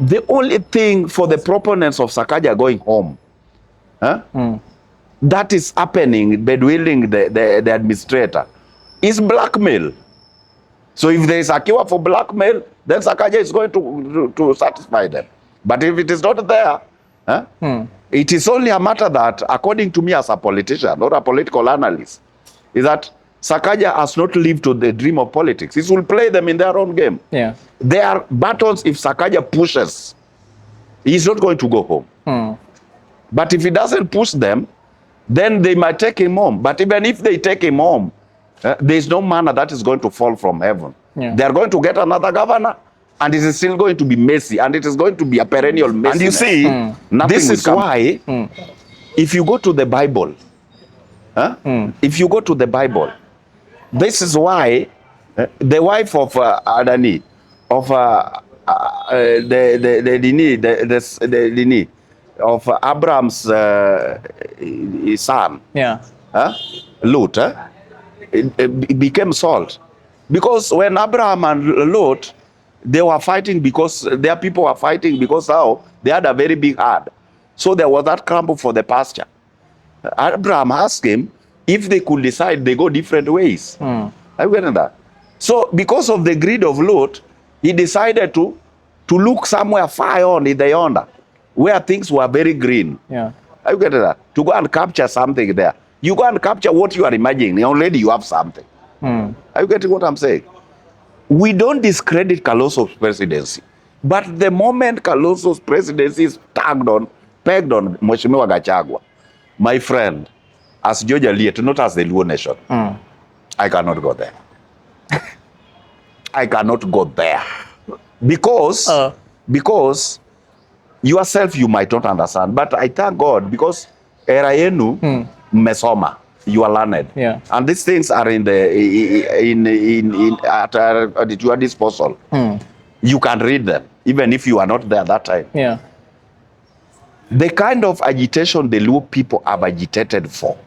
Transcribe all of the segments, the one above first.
The only thing for the proponents of Sakaja going home, that is happening, bedwilling the administrator, is blackmail. So if there is a cure for blackmail, then Sakaja is going to satisfy them. But if it is not there, it is only a matter that, according to me as a politician or a political analyst, is that Sakaja has not lived to the dream of politics. He will play them in their own game. Yeah. There are battles if Sakaja pushes, he's not going to go home. But if he doesn't push them, then they might take him home. But even if they take him home, there is no manna that is going to fall from heaven. Yeah. They are going to get another governor, and it is still going to be messy, and it is going to be a perennial messiness. And you see, this is why, if you go to the Bible, if you go to the Bible, this is why the wife of Adani, of of Abraham's son, Lot, it became salt. Because when Abraham and Lot, they were fighting because their people were fighting because now they had a very big herd. So there was that crumble for the pasture. Abraham asked him if they could decide they go different ways. Are you getting that? So because of the greed of Lot, he decided to look somewhere far on in the yonder, where things were very green. Yeah. Are you getting that? To go and capture something there. You go and capture what you are imagining. Already you have something. Are you getting what I'm saying? We don't discredit Kalonzo's presidency. But the moment Kalonzo's presidency is pegged on Mheshimiwa Gachagua, my friend, as George Aliet, not as the Luo nation, I cannot go there. I cannot go there. Because yourself you might not understand. But I thank God because era yenu mesoma. You are learned. Yeah. And these things are at your disposal. You can read them, even if you are not there at that time. Yeah. The kind of agitation the Luo people have agitated for,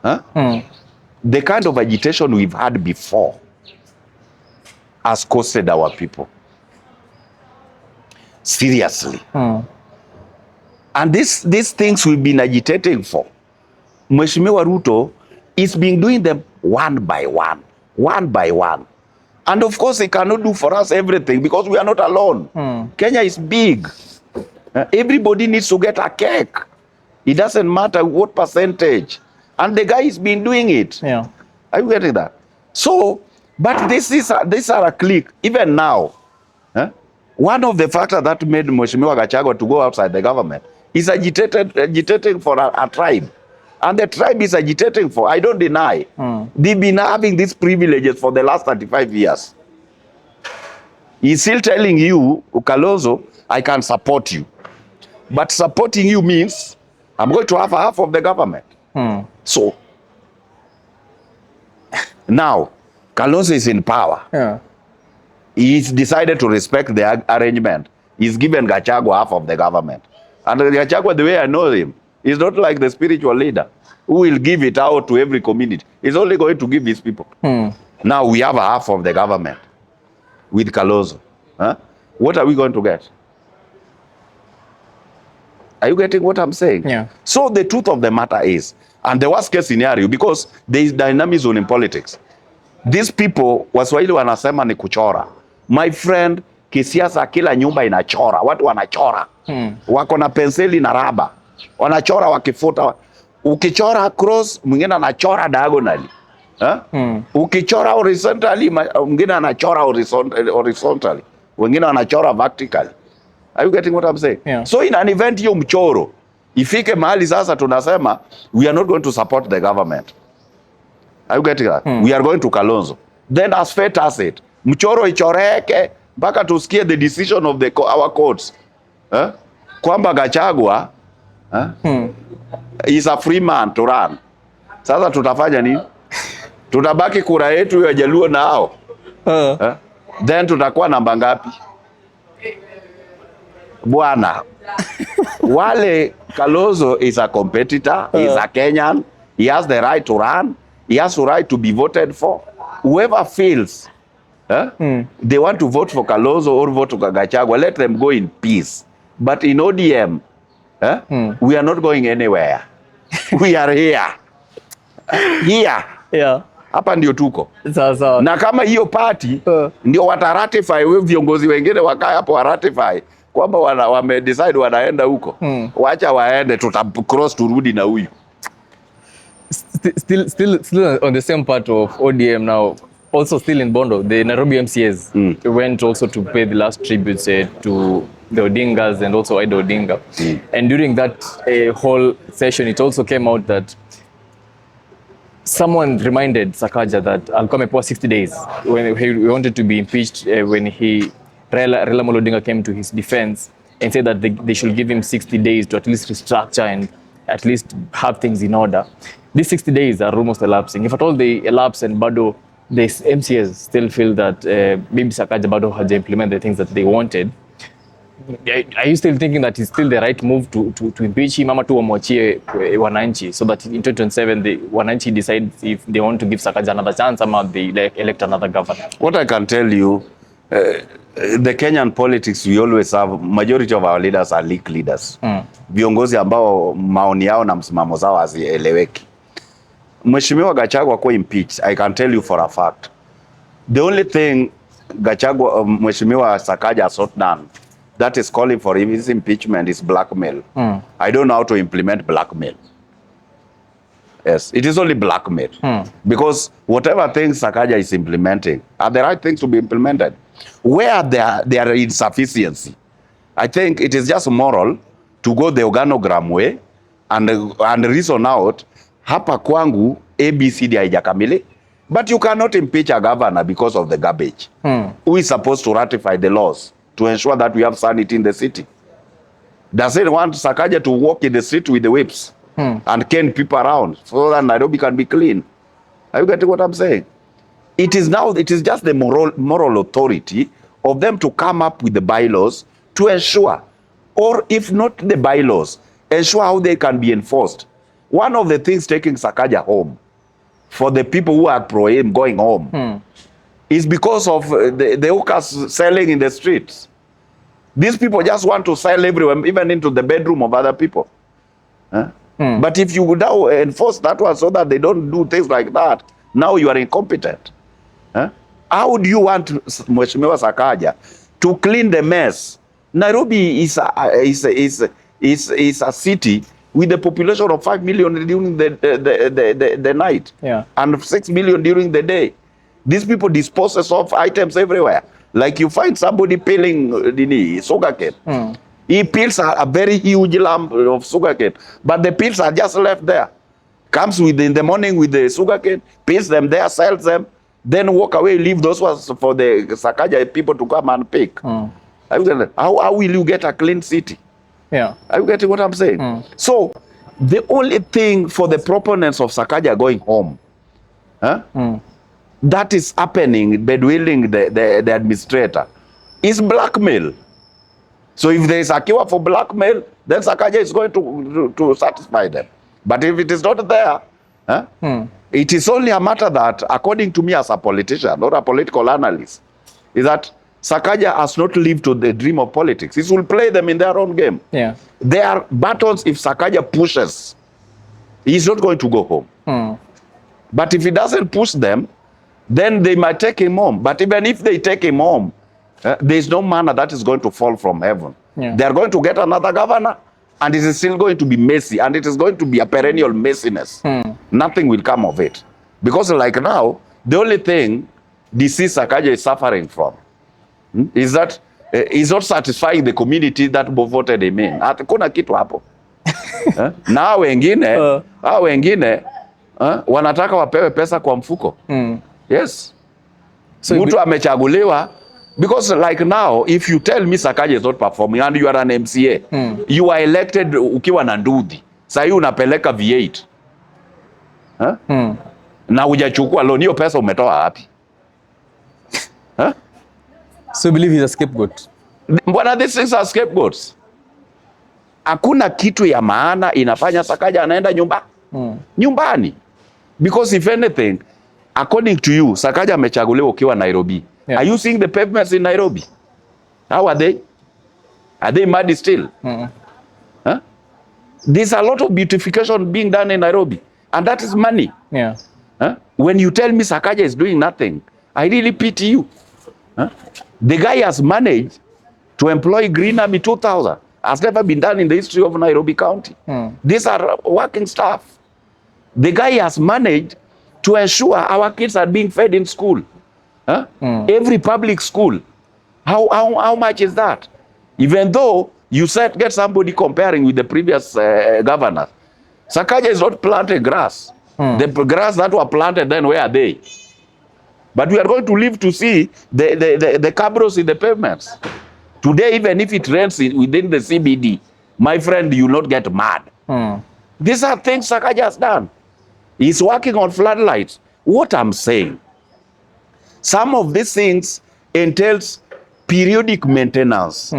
the kind of agitation we've had before has costed our people. Seriously. And these things we've been agitating for, Mheshimiwa Ruto is being doing them one by one. And of course, he cannot do for us everything because we are not alone. Kenya is big. Everybody needs to get a cake. It doesn't matter what percentage. And the guy has been doing it. Yeah. Are you getting that? So, but these are a clique. Even now, one of the factors that made Mheshimiwa Gachagua to go outside the government is agitating for a tribe. And the tribe is agitating for, I don't deny, they've been having these privileges for the last 35 years. He's still telling you, Kalonzo, I can support you. But supporting you means I'm going to have half of the government. So, now, Kalonzo is in power. Yeah. He's decided to respect the arrangement. He's given Gachagua half of the government. And Gachagua, the way I know him, he's not like the spiritual leader who will give it out to every community. He's only going to give his people. Now we have a half of the government with Kalonzo. What are we going to get? Are you getting what I'm saying? Yeah. So the truth of the matter is, and the worst case scenario, because there is dynamism in politics, these people, Waswahili wanasema ni kuchora. My friend, kisiasa kila nyumba inachora. Watu wanachora. Wako na penseli na raba. Wanachora wakifuta. Ukichora cross, mwingine anachora diagonally. Ukichora horizontally, mwingine anachora horizontally. Wengine wanachora vertically. Are you getting what I'm saying? Yeah. So in an event hiyo mchoro, ifike mahali sasa tunasema, we are not going to support the government. Are you getting that? We are going to Kalonzo. Then as fate has it, mchoro ichoreke, mpaka tusikie the decision of our courts. Kwamba Gachagua is a free man to run. Sasa tutafanya nini? Tutabaki kura yetu ya Jaluo na hao. Then tutakuwa namba ngapi? Bwana. Wale Kalonzo is a competitor, he is a Kenyan, he has the right to run, he has the right to be voted for. Whoever fails They want to vote for Kalonzo or vote for Gachagua. Let them go in peace. But in ODM, we are not going anywhere. We are here. Here. Yeah. Hapa ndio tuko. Sawa. Na kama hiyo party ndio wataratify, wewe viongozi wengine wakae hapo waratify kwamba wame decide wanaenda huko. Wacha waende, tuta cross turudi na huyu. Still on the same part of ODM now, also still in Bondo, the Nairobi MCAs went also to pay the last tributes to the Odingas and also Ida Odinga. And during that whole session, it also came out that someone reminded Sakaja that alikuwa amepewa 60 days when he wanted to be impeached, when Raila Odinga came to his defense and said that they should give him 60 days to at least restructure and at least have things in order. These 60 days are almost elapsing. If at all they elapse and bado the MCAs still feel that maybe Sakaja bado haja implement the things that they wanted, are you still thinking that it's still the right move to impeach him, ama tu wamwachie wananchi so that in 2027 the wananchi decides if they want to give Sakaja another chance ama they elect another governor? What I can tell you, the Kenyan politics, we always have majority of our leaders are leak leaders. Viongozi ambao maoni yao na msimamo zao hazieleweki. Mheshimiwa Gachagua kwa impeach, I can tell you for a fact. The only thing Gachagua, Mheshimiwa Sakaja has not done that is calling for his impeachment is blackmail. I don't know how to implement blackmail. Yes, it is only blackmail. Because whatever things Sakaja is implementing are the right things to be implemented. Where there are insufficiency, I think it is just moral to go the organogram way and reason out, hapa kwangu ABCD haijakamili. But you cannot impeach a governor because of the garbage. Who is supposed to ratify the laws to ensure that we have sanity in the city? Does it want Sakaja to walk in the street with the whips and cane people around so that Nairobi can be clean? Are you getting what I'm saying? It is just the moral authority of them to come up with the bylaws to ensure, or if not the bylaws, ensure how they can be enforced. One of the things taking Sakaja home, for the people who are pro him going home, is because of the hawkers selling in the streets. These people just want to sell everywhere, even into the bedroom of other people. But if you now enforce that one so that they don't do things like that, now you are incompetent. How do you want Mheshimiwa Sakaja to clean the mess? Nairobi is a city with a population of 5 million during the night, and 6 million during the day. These people dispose of items everywhere. Like you find somebody peeling sugarcane. He peels a very huge lump of sugarcane, but the peels are just left there. Comes in the morning with the sugarcane, peels them there, sells them, then walk away, leave those ones for the Sakaja people to come and pick. How will you get a clean city? Are you getting what I'm saying? So the only thing for the proponents of Sakaja going home, that is happening, bedwilling the administrator, is blackmail. So if there is a cure for blackmail, then Sakaja is going to satisfy them. But if it is not there, it is only a matter that, according to me as a politician or a political analyst, is that Sakaja has not lived to the dream of politics. He will play them in their own game. There are battles if Sakaja pushes, he's not going to go home. But if he doesn't push them, then they might take him home. But even if they take him home, there is no manna that is going to fall from heaven. They are going to get another governor, and it is still going to be messy, and it is going to be a perennial messiness. Nothing will come of it. Because like now, the only thing disease Sakaja is suffering from is that he's not satisfying the community that voted him in. Kuna kitu hapo. Na hao wengine wanataka wapewe pesa kwa mfuko. Yes. So mtu amechaguliwa, because like now, if you tell me Sakaja is not performing and you are an MCA, you are elected ukiwa na ndudhi. Sasa unapeleka V8. Na hujachukua loan, hiyo pesa umetoa wapi? So you believe he's a scapegoat? Mbona these things are scapegoats? Hakuna kitu ya maana inafanya Sakaja anaenda nyumbani. Because if anything, according to you, Sakaja amechaguliwa ukiwa Nairobi. Are you seeing the pavements in Nairobi? How are they? Are they muddy still? Huh? There's a lot of beautification being done in Nairobi, and that is money. Yeah. Huh? When you tell me Sakaja is doing nothing, I really pity you. Huh? The guy has managed to employ Green Army 2,000. Has never been done in the history of Nairobi County. These are working staff. The guy has managed to ensure our kids are being fed in school. Huh? Every public school. How much is that? Even though you said get somebody comparing with the previous governors, Sakaja is not planting grass. The grass that were planted then, where are they? But we are going to live to see the cabros in the pavements. Today, even if it rains within the CBD, my friend, you will not get mad. These are things Sakaja has done. He's working on floodlights. What I'm saying, some of these things entails periodic maintenance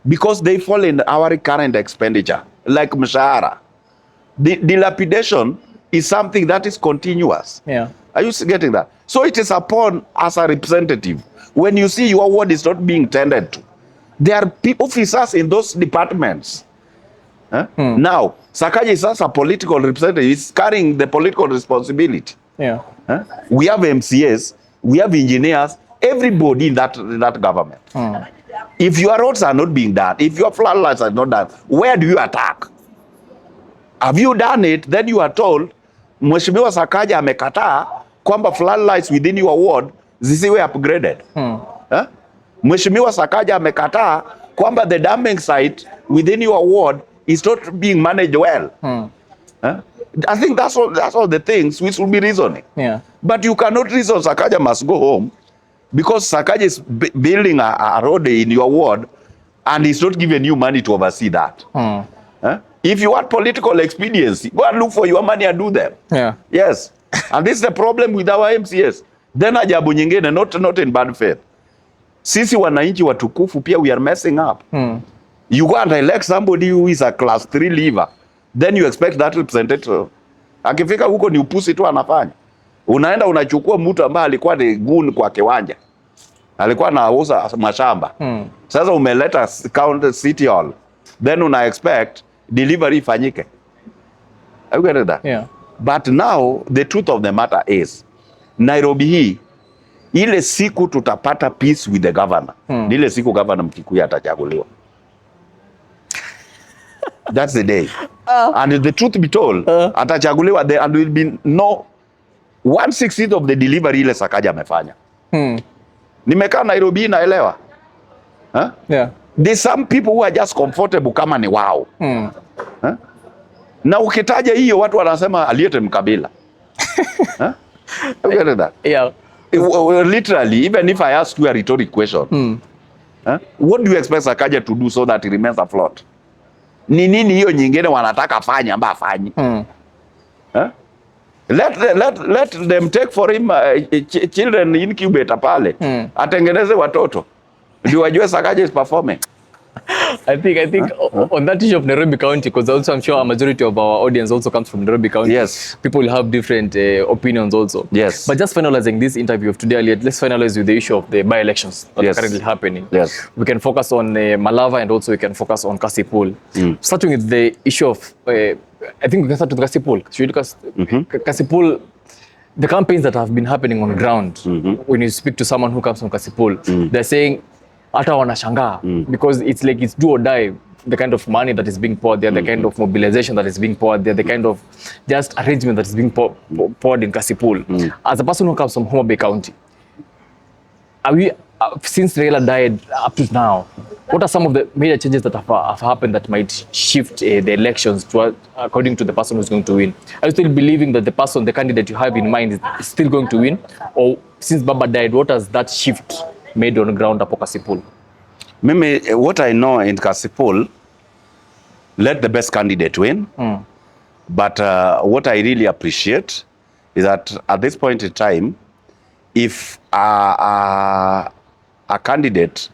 because they fall in our current expenditure, like mshahara. The dilapidation is something that is continuous. Yeah. Are you getting that? So it is upon as a representative, when you see your ward is not being tended to, there are officers in those departments. Now, Sakaja is as a political representative, he's carrying the political responsibility. Yeah. We have MCAs, we have engineers, everybody in that government. If your roads are not being done, if your floodlights are not done, where do you attack? Have you done it? Then you are told, Mheshimiwa Sakaja amekataa kwamba floodlights within your ward zisiwe upgraded. Mheshimiwa Sakaja amekataa kwamba the damming site within your ward is not being managed well. I think that's all the things we should be reasoning. Yeah. But you cannot reason Sakaja must go home because Sakaja is building a road in your ward and he's not giving you money to oversee that. If you want political expediency, go and look for your money and do them. Yeah. Yes. And this is the problem with our MCS. Then ajabu nyingine, not in bad faith. Sisi wananchi watukufu pia we are messing up. You go and elect somebody who is a class 3 leaver. Then you expect that representative. Akifika huko ni upusi tu anafanya. Unaenda unachukua mtu ambaye alikuwa ni goon kwa kiwanja. Alikuwa anauza mashamba. Sasa umeleta county city hall. Then una expect delivery ifanyike. Are you getting that? Yeah. But now the truth of the matter is Nairobi hii ile siku tutapata peace with the governor. Ile siku governor Mkikuyu atachaguliwa. That's the day. And the truth be told, atachaguliwa there and will be no 1/16 of the delivery ile Sakaja amefanya. Nimekaa Nairobi naelewa. Yeah. There's some people who are just comfortable kama ni wao. Na ukitaja hiyo watu wanasema Aliet mkabila. You get that? Yeah. Literally, even if I ask you a rhetoric question, what do you expect Sakaja to do so that he remains afloat? Ni nini hiyo nyingine wanataka afanye amba afanye? Let them take for him children incubator pale. Atengeneze watoto. Ndio wajue Sakaja is performing. I think on that issue of Nairobi County, because also I'm sure a majority of our audience also comes from Nairobi County. Yes. People will have different opinions also. Yes. But just finalizing this interview of today, Aliet, let's finalize with the issue of the by-elections that are currently happening. Yes. We can focus on Malava and also we can focus on Kasipul. Starting with the issue of, I think we can start with Kasipul. Kasipul, the campaigns that have been happening on ground, when you speak to someone who comes from Kasipul, they're saying, hata wanashangaa because it's like it's do or die, the kind of money that is being poured there, the kind of mobilization that is being poured there, the kind of just arrangement that is being poured in Kasipul. As a person who comes from Homa Bay County, are we since Raila died up to now, what are some of the major changes that have happened that might shift the elections to, according to the person who's going to win? Are you still believing that the candidate you have in mind is still going to win? Or since Baba died, what has that shift made on the ground up Kasipul? Mimi, what I know in Kasipul, let the best candidate win. But what I really appreciate is that at this point in time, if a candidate,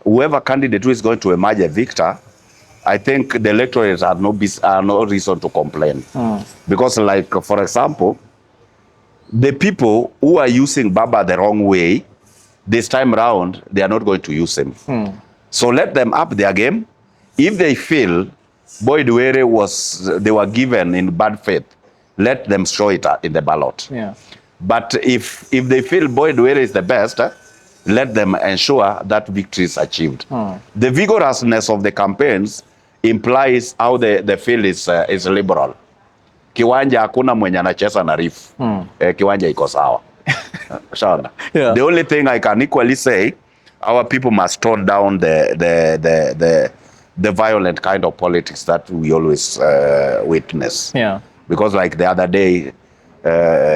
whoever candidate who is going to emerge a victor, I think the electorate are no reason to complain. Because like, for example, the people who are using Baba the wrong way this time round, they are not going to use him. So let them up their game. If they feel Boyd Were they were given in bad faith, let them show it in the ballot. Yeah. But if they feel Boyd Were is the best, let them ensure that victory is achieved. The vigorousness of the campaigns implies how the field is liberal. Kiwanja hakuna mwenye anacheza na riff. Kiwanja iko sawa. Yeah. The only thing I can equally say, our people must tone down the violent kind of politics that we always witness. Yeah. Because like the other day,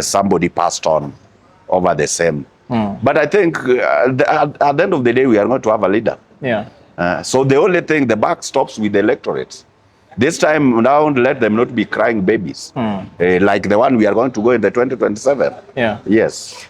somebody passed on over the same. But I think at the end of the day, we are going to have a leader. Yeah. So the only thing, the buck stops with the electorates. This time around, let them not be crying babies. Like the one we are going to go in the 2027. Yeah. Yes.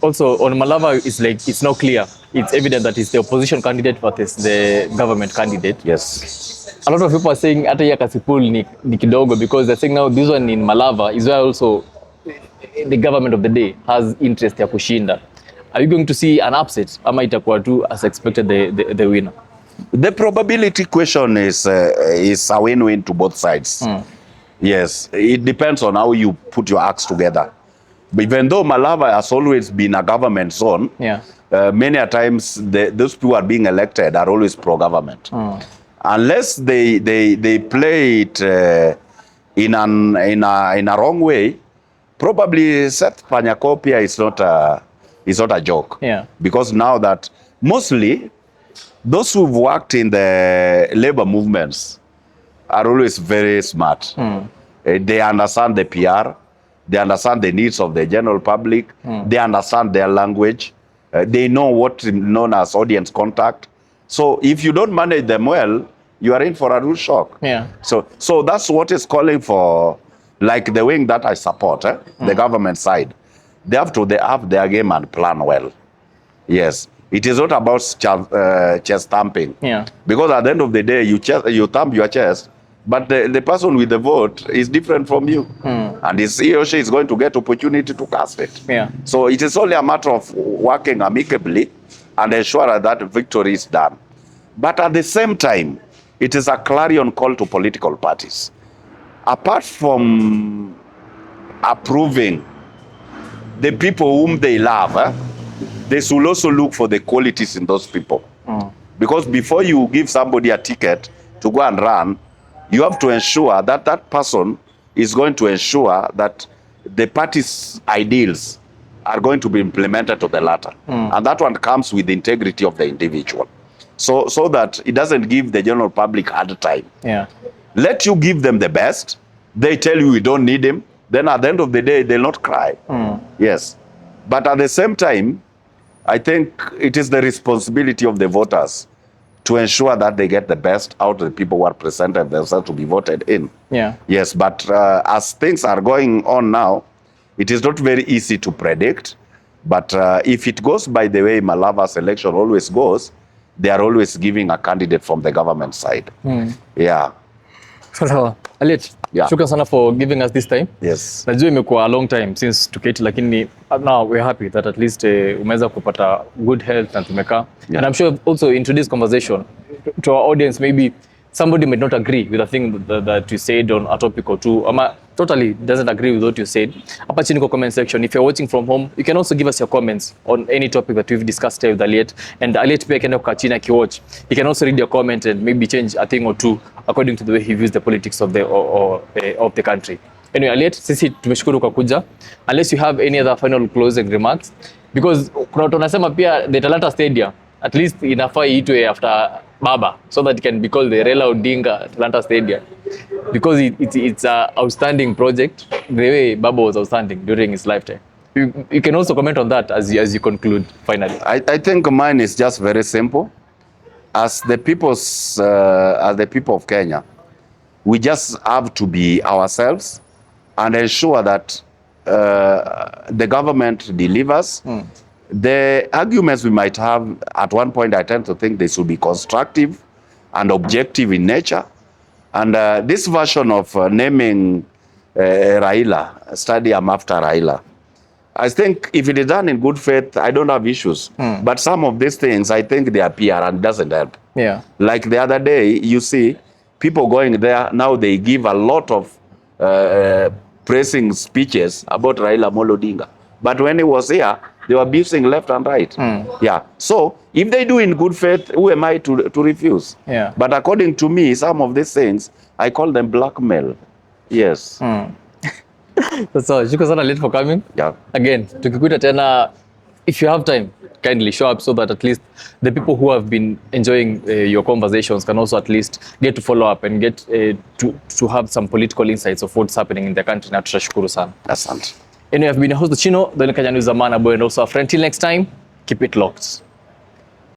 Also, on Malava, it's not clear. It's evident that it's the opposition candidate versus the government candidate. Yes. A lot of people are saying hata ya kasipul ni kidogo, because they're saying now this one in Malava is where also the government of the day has interest ya kushinda. Are you going to see an upset ama itakuwa tu as expected the winner? The probability question is a win-win to both sides. Yes, it depends on how you put your acts together. But even though Malava has always been a government zone, many a times those people who are being elected are always pro-government. Unless they play it in a wrong way, probably Seth Panyakopia is not a joke. Yeah. Because now that mostly those who've worked in the labor movements are always very smart. They understand the PR. They understand the needs of the general public. They understand their language. They know what is known as audience contact. So if you don't manage them well, you are in for a real shock. Yeah. So that's what is calling for, like the wing that I support, the government side. They have their game and plan well. Yes. It is not about chest thumping. Yeah. Because at the end of the day, you thump your chest, but the person with the vote is different from you. And he or she is going to get opportunity to cast it. Yeah. So it is only a matter of working amicably and ensure that victory is done. But at the same time, it is a clarion call to political parties. Apart from approving the people whom they love, they should also look for the qualities in those people. Because before you give somebody a ticket to go and run, you have to ensure that that person is going to ensure that the party's ideals are going to be implemented to the latter. And that one comes with the integrity of the individual. So that it doesn't give the general public hard time. Yeah. Let you give them the best. They tell you don't need him. Then at the end of the day, they'll not cry. Yes. But at the same time, I think it is the responsibility of the voters to ensure that they get the best out of the people who are presented themselves to be voted in. Yeah. Yes, but as things are going on now, it is not very easy to predict. But if it goes by the way Malava's election always goes, they are always giving a candidate from the government side. Yeah. Sawa. Aliet, shukran sana for giving us this time. Yes. Najua imekuwa a long time since tuketi, lakini now we're happy that at least umeweza kupata good health na tumekaa. And I'm sure also in today's conversation to our audience, maybe somebody might not agree with the thing that you said on a topic or two, or totally doesn't agree with what you said. Hapa chini kwa comment section, if you're watching from home, you can also give us your comments on any topic that we've discussed here with Aliet. And Aliet pia akienda kukaa chini akiwatch, he can also read your comment and maybe change a thing or two according to the way he views the politics of the country. Anyway, Aliet, sisi tumeshukuru kwa kuja. Unless you have any other final closing remarks, because kuna watu wanasema pia the Talanta Stadium at least inafaa iitwe after Baba, so that it can be called the Raila Odinga Talanta Stadium, because it's an outstanding project the way Baba was outstanding during his lifetime. You can also comment on that as you conclude finally. I think mine is just very simple. As the people of Kenya, we just have to be ourselves and ensure that the government delivers. The arguments we might have at one point, I tend to think they should be constructive and objective in nature. And this version of naming Raila, stadium after Raila, I think if it is done in good faith, I don't have issues. But some of these things, I think they appear and doesn't help. Yeah. Like the other day, you see people going there, now they give a lot of praising speeches about Raila Amolo Odinga. But when he was here, they were abusing left and right. Yeah. So if they do in good faith, who am I to refuse? Yeah. But according to me, some of these things, I call them blackmail. Yes. So, shukrani sana Aliet for coming. Yeah. Again, tukikuita tena, if you have time, kindly show up so that at least the people who have been enjoying your conversations can also at least get to follow up and get to have some political insights of what's happening in the country. Na tutashukuru sana. Asante. Anyway, I've been your host Ochino, the Kenya News Amana boy, and also a friend. Till next time, keep it locked.